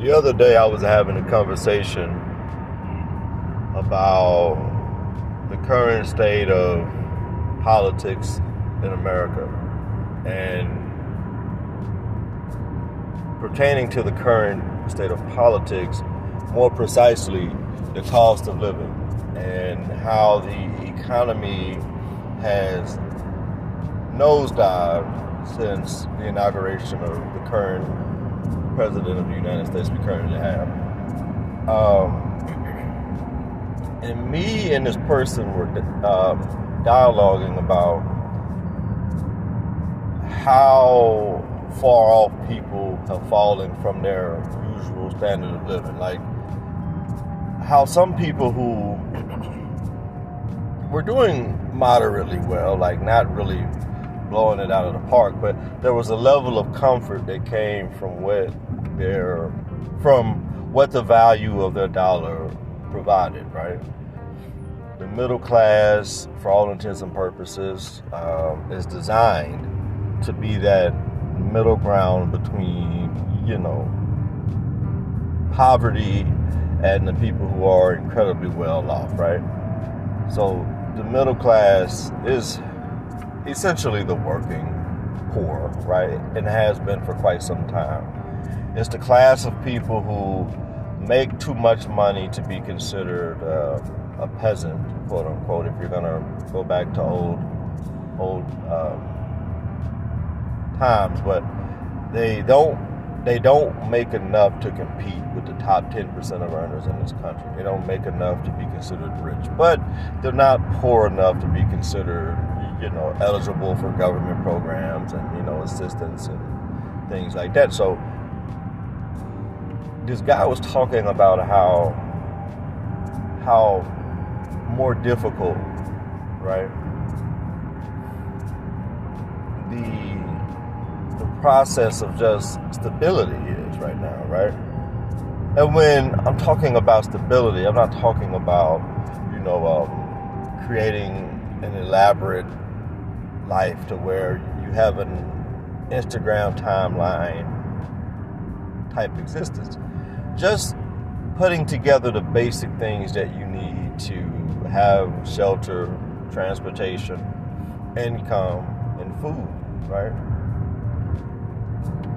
The other day I was having a conversation about the current state of politics in America, and pertaining to the current state of politics, more precisely the cost of living and how the economy has nosedived since the inauguration of the current President of the United States we currently have. And me and this person were dialoguing about how far off people have fallen from their usual standard of living. Like how some people who were doing moderately well, like not really blowing it out of the park, but there was a level of comfort that came from what the value of their dollar provided, right? The middle class, for all intents and purposes, is designed to be that middle ground between, poverty and the people who are incredibly well off, right? So the middle class is essentially the working poor, right? And has been for quite some time. It's the class of people who make too much money to be considered a peasant, quote unquote, if you're gonna go back to old times, but they don't make enough to compete with the top 10% of earners in this country. They don't make enough to be considered rich, but they're not poor enough to be considered, eligible for government programs and, assistance and things like that. So this guy was talking about how more difficult, right, the process of just stability is right now, right? And when I'm talking about stability, I'm not talking about, creating an elaborate life to where you have an Instagram timeline type existence. Just putting together the basic things that you need to have shelter, transportation, income, and food, right?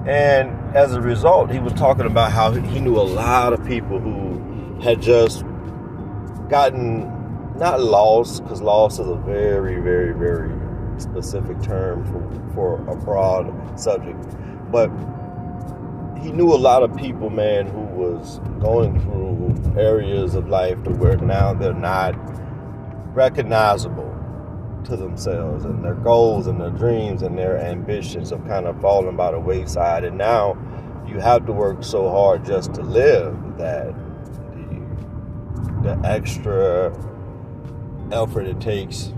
And as a result, he was talking about how he knew a lot of people who had just gotten, not lost, because lost is a very, very, very specific term for a broad subject, but he knew a lot of people, man, who was going through areas of life to where now they're not recognizable to themselves, and their goals and their dreams and their ambitions have kind of fallen by the wayside, and now you have to work so hard just to live that the extra effort it takes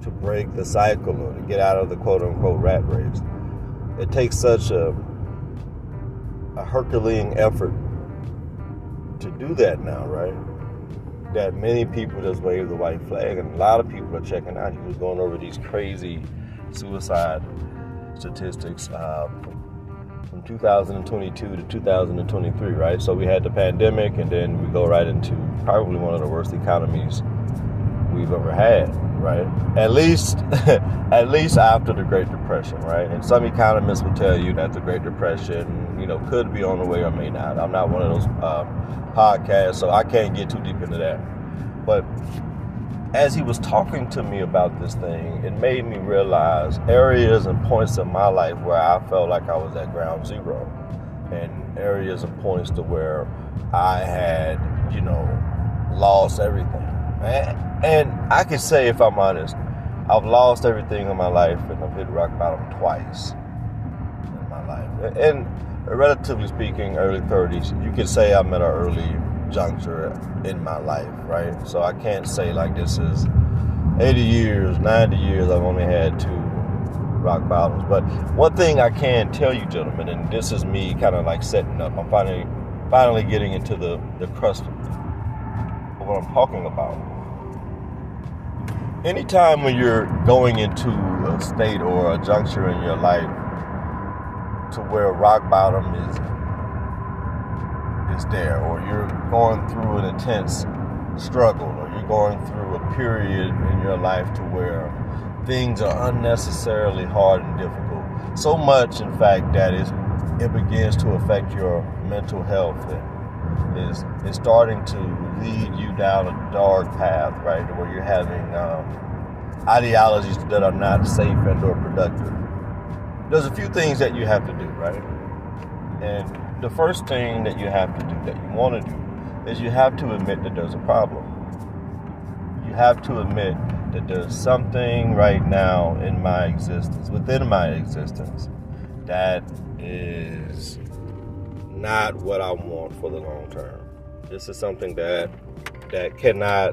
to break the cycle or to get out of the quote-unquote rat race, it takes such a Herculean effort to do that now, right? That many people just wave the white flag, and a lot of people are checking out. He was going over these crazy suicide statistics from 2022 to 2023, right? So we had the pandemic, and then we go right into probably one of the worst economies we've ever had, right? At least after the Great Depression, right? And some economists will tell you that the Great Depression, could be on the way or may not. I'm not one of those podcasts, so I can't get too deep into that. But as he was talking to me about this thing, it made me realize areas and points in my life where I felt like I was at ground zero, and areas and points to where I had, lost everything. And I can say, if I'm honest, I've lost everything in my life, and I've hit rock bottom twice in my life. And relatively speaking, early 30s, you could say I'm at an early juncture in my life, right? So I can't say like this is 80 years, 90 years, I've only had 2 rock bottoms. But one thing I can tell you, gentlemen, and this is me kind of like setting up, I'm finally getting into the crust of what I'm talking about. Anytime when you're going into a state or a juncture in your life to where rock bottom is is there, or you're going through an intense struggle, or you're going through a period in your life to where things are unnecessarily hard and difficult. So much, in fact, that it begins to affect your mental health and is starting to lead you down a dark path, right, where you're having ideologies that are not safe and or productive. There's a few things that you have to do, right? And the first thing that you have to do, that you want to do, is you have to admit that there's a problem. You have to admit that there's something right now in my existence, within my existence, that is not what I want for the long term. This is something that cannot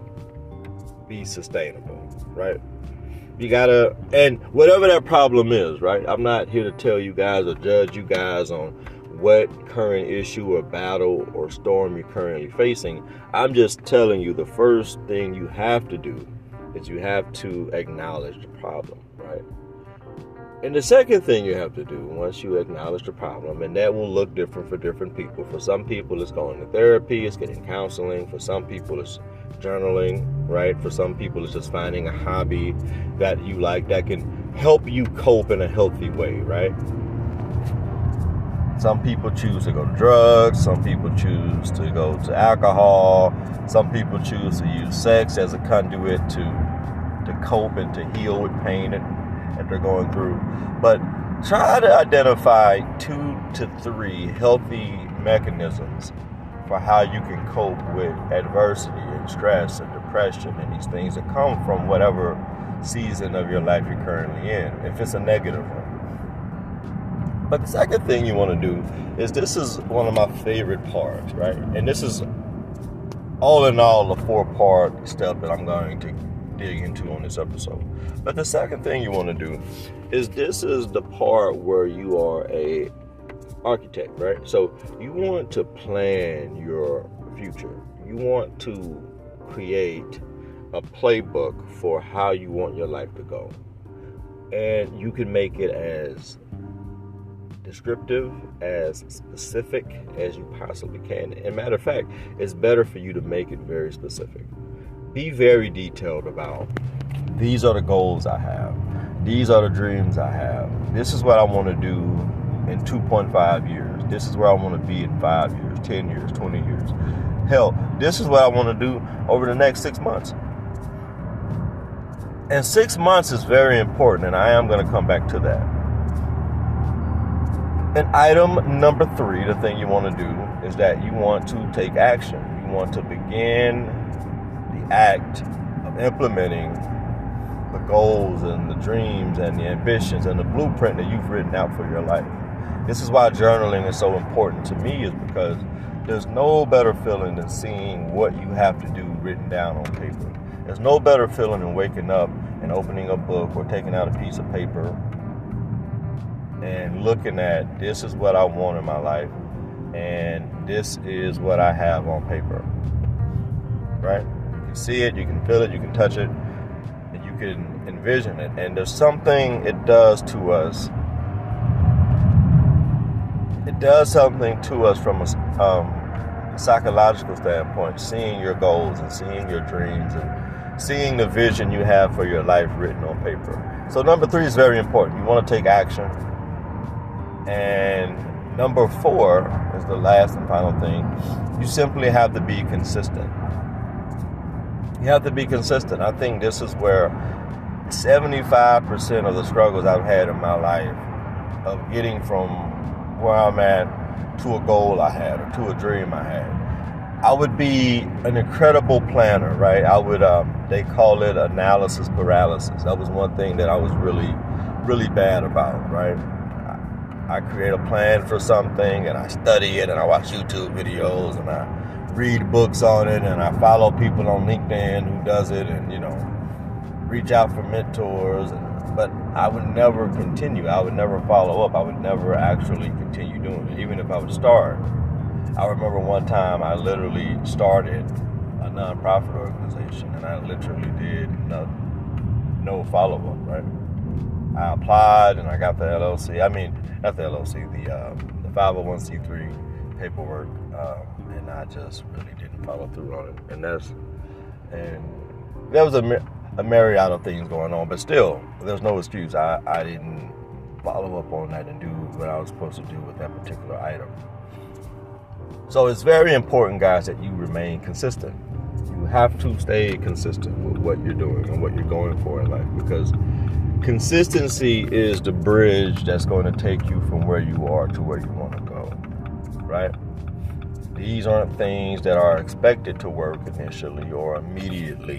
be sustainable, right? You gotta, and whatever that problem is, right? I'm not here to tell you guys or judge you guys on what current issue or battle or storm you're currently facing. I'm just telling you the first thing you have to do is you have to acknowledge the problem, right? And the second thing you have to do once you acknowledge the problem, and that will look different for different people. For some people, it's going to therapy, it's getting counseling. For some people, it's journaling, right? For some people, it's just finding a hobby that you like that can help you cope in a healthy way, right? Some people choose to go to drugs. Some people choose to go to alcohol. Some people choose to use sex as a conduit to cope and to heal with pain that they're going through. But try to identify 2 to 3 healthy mechanisms for how you can cope with adversity and stress and depression and these things that come from whatever season of your life you're currently in, if it's a negative one. But the second thing you want to do is, this is one of my favorite parts, right? And this is all in all a 4-part step that I'm going to dig into on this episode. But the second thing you want to do is, this is the part where you are a architect, right? So you want to plan your future. You want to create a playbook for how you want your life to go. And you can make it as descriptive, as specific as you possibly can. And matter of fact, it's better for you to make it very specific. Be very detailed about, these are the goals I have. These are the dreams I have. This is what I want to do in 2.5 years. This is where I want to be in 5 years, 10 years, 20 years. Hell, this is what I want to do over the next 6 months. And 6 months is very important, and I am going to come back to that. And item number 3, the thing you want to do, is that you want to take action. You want to begin the act of implementing the goals and the dreams and the ambitions and the blueprint that you've written out for your life. This is why journaling is so important to me, is because there's no better feeling than seeing what you have to do written down on paper. There's no better feeling than waking up and opening a book or taking out a piece of paper and looking at, this is what I want in my life, and this is what I have on paper, right? You can see it, you can feel it, you can touch it, and you can envision it. And there's something it does to us. It does something to us from a psychological standpoint, seeing your goals and seeing your dreams and seeing the vision you have for your life written on paper. So number 3 is very important. You want to take action. And number 4 is the last and final thing. You simply have to be consistent. You have to be consistent. I think this is where 75% of the struggles I've had in my life of getting from where I'm at to a goal I had or to a dream I had. I would be an incredible planner, right? I would, they call it analysis paralysis. That was one thing that I was really, really bad about, right? I create a plan for something and I study it and I watch YouTube videos and I read books on it and I follow people on LinkedIn who does it and, reach out for mentors. But I would never continue. I would never follow up. I would never actually continue doing it, even if I would start. I remember one time I literally started a nonprofit organization and I literally did no follow-up, right? I applied and I got the LLC. I mean, not the LLC, the 501c3 paperwork. I just really didn't follow through on it. And there was a myriad of things going on, but still, there's no excuse. I didn't follow up on that and do what I was supposed to do with that particular item. So it's very important, guys, that you remain consistent. You have to stay consistent with what you're doing and what you're going for in life, because consistency is the bridge that's going to take you from where you are to where you want to go, right? These aren't things that are expected to work initially or immediately,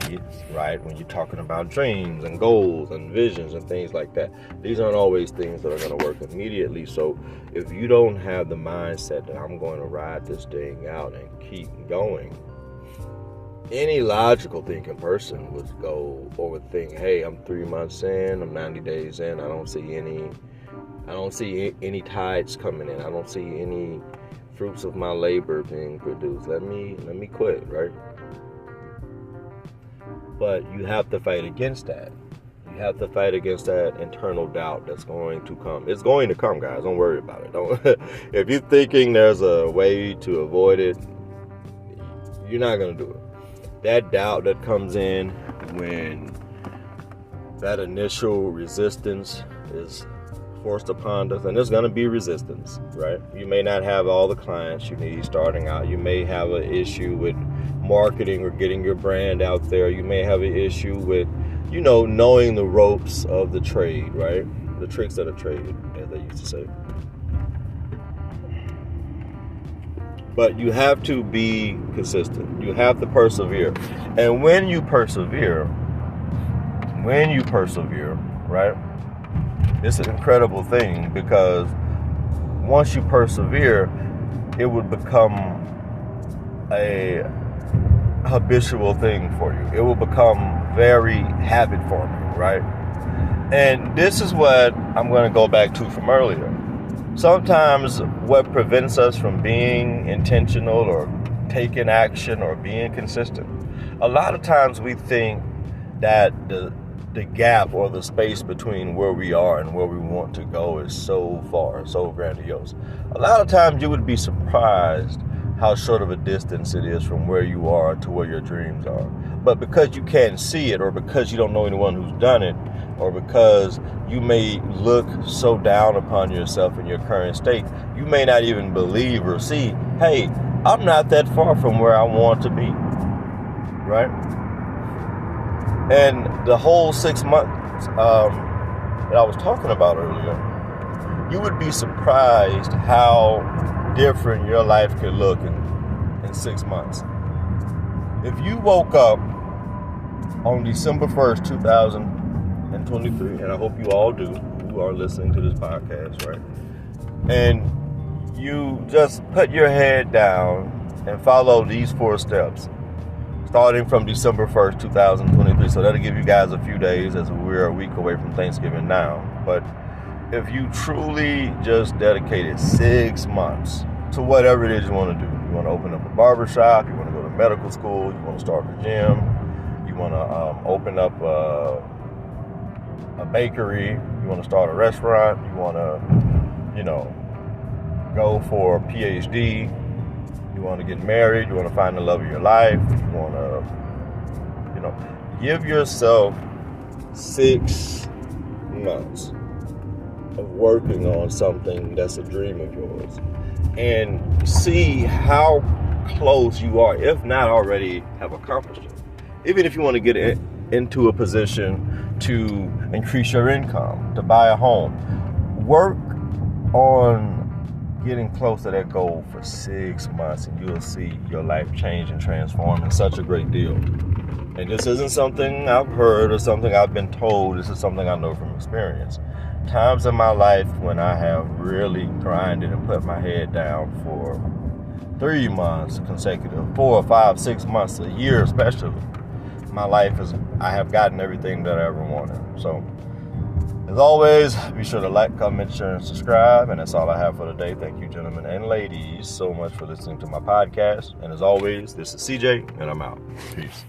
right? When you're talking about dreams and goals and visions and things like that, these aren't always things that are going to work immediately. So if you don't have the mindset that I'm going to ride this thing out and keep going, any logical thinking person would go or would think, hey, I'm 3 months in, I'm 90 days in, I don't see any tides coming in, I don't see any fruits of my labor being produced. Let me quit, right? But you have to fight against that. You have to fight against that internal doubt that's going to come. It's going to come, guys. Don't worry about it. If you're thinking there's a way to avoid it, you're not going to do it. That doubt that comes in when that initial resistance is forced upon us, and there's going to be resistance, right? You may not have all the clients you need starting out. You may have an issue with marketing or getting your brand out there. You may have an issue with, knowing the ropes of the trade, right? The tricks of the trade, as they used to say. But you have to be consistent. You have to persevere. And when you persevere, right? It's an incredible thing, because once you persevere, it would become a habitual thing for you. It will become very habit forming, right? And this is what I'm going to go back to from earlier. Sometimes what prevents us from being intentional or taking action or being consistent, a lot of times we think that the gap or the space between where we are and where we want to go is so far, so grandiose. A lot of times you would be surprised how short of a distance it is from where you are to where your dreams are. But because you can't see it, or because you don't know anyone who's done it, or because you may look so down upon yourself in your current state, you may not even believe or see, hey, I'm not that far from where I want to be, right? And the whole 6 months that I was talking about earlier, you would be surprised how different your life could look in 6 months. If you woke up on December 1st, 2023, and I hope you all do, who are listening to this podcast, right? And you just put your head down and follow these 4 steps, starting from December 1st, 2023. So that'll give you guys a few days, as we're a week away from Thanksgiving now. But if you truly just dedicated 6 months to whatever it is you want to do, you want to open up a barbershop, you want to go to medical school, you want to start a gym, you want to open up a bakery, you want to start a restaurant, you want to, go for a PhD, you want to get married, you want to find the love of your life, you want to, give yourself 6 months of working on something that's a dream of yours, and see how close you are, if not already have accomplished it. Even if you want to get into a position to increase your income, to buy a home, work on getting close to that goal for 6 months, and you'll see your life change and transform in such a great deal. And this isn't something I've heard or something I've been told. This is something I know from experience. Times in my life when I have really grinded and put my head down for 3 months consecutive, 4, 5, 6 months, a year especially, my life I have gotten everything that I ever wanted. So, as always, be sure to like, comment, share, and subscribe. And that's all I have for today. Thank you, gentlemen and ladies, so much for listening to my podcast. And as always, this is CJ, and I'm out. Peace.